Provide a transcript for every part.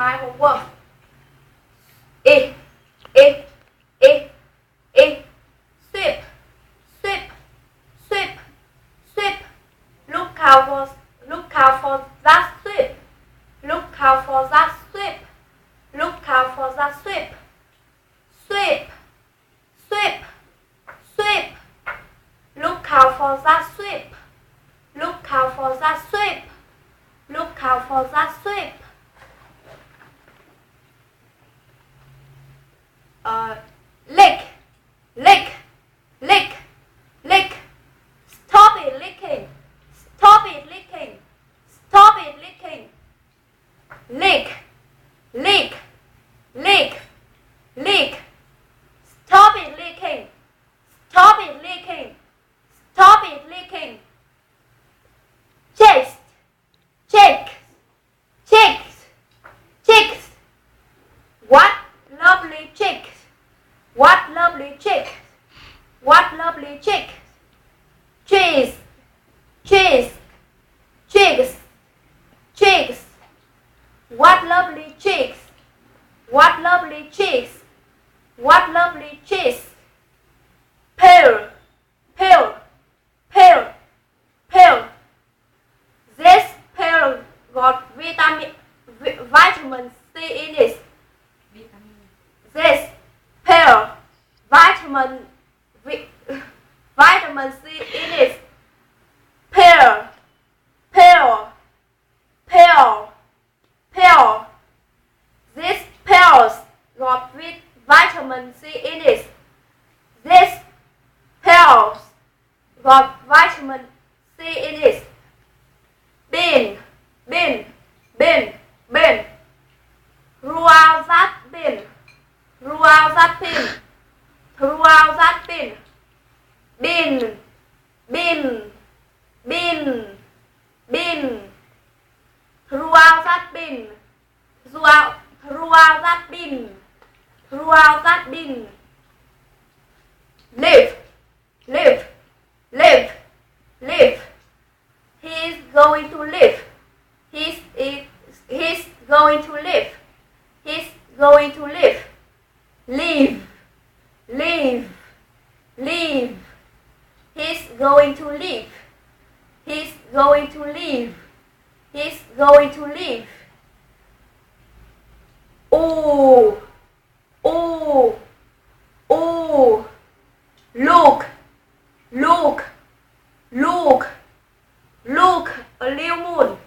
my homework. E, E, E, E. Sweep, sweep, sweep, sweep. Look out for that sweep. Look out for that sweep. Look out for that sweep. Sweep, sweep, sweep. Look out for that sweep. Look out for that sweep. Look out for that sweep. Lick, lick, lick, lick. Stop it licking. Stop it licking. Stop it licking. Lick, lick, lick, lick. Stop it licking. Stop it licking. Stop it licking. Chase, chicks, chicks, chicks. What lovely chicks. What lovely chicks. What lovely chicks. Cheese, cheese, chicks, chicks. What lovely chicks. What lovely chicks. What lovely chicks. Pear, pear, pear, pear. This pear got vitamin C in it. This pear vitamin C in it. Pear, pear, pear, pear. This pears got vitamin C in it. This pears got vitamin C in it. Bin, bin, bin, bin. Throughout that bin. Throughout that bin. Throughout that bin. Bin, bin, bin, bin. Throughout that bin. Throughout that bin. Throughout that bin. Live, live, live, live. He's going to live. He's going to live. He's going to live. Leave, leave, leave. He's going to leave. He's going to leave. He's going to leave. Oh, oh, oh. Look, look, look. Look, a little moon.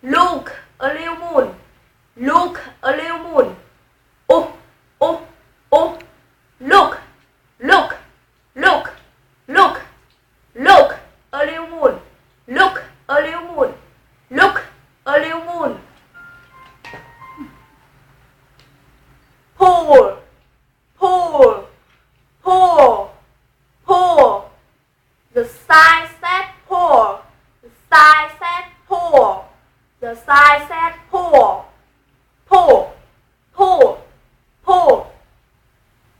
Look, a little moon. Look, a little moon. Oh, oh, oh. Look, look, look, look, look, a little moon. Look, a little moon. Look, a little moon. Pour, pour, pour, pour. The sign said pour. The sign said pour. The sign said pour. Pour, pour, pour.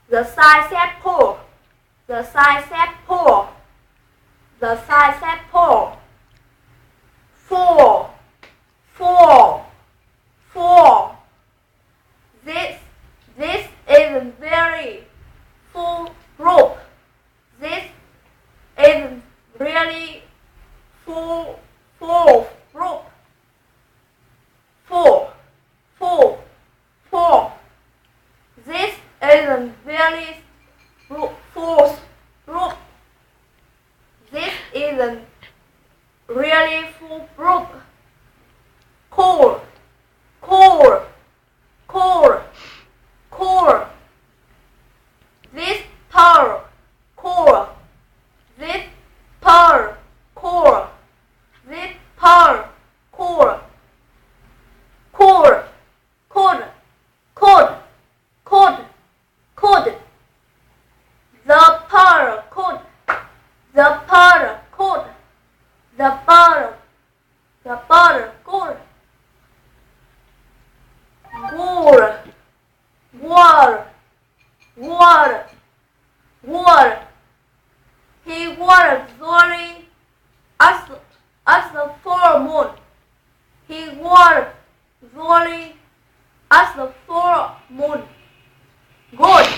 The sign said pour. The sign said pour. The sign said pour. Four, four, four. This is a very full group. This is really full group. Four, four, four. This is a very full group. This is a really full group. Core, core, core, core. This pearl, core. This pearl, core. This pearl, core. Core, code, code, code, code. The pearl, code. The pearl, code. The pearl, code. War, war, war, war. He wore glory as the full moon. He wore glory as the full moon. Good.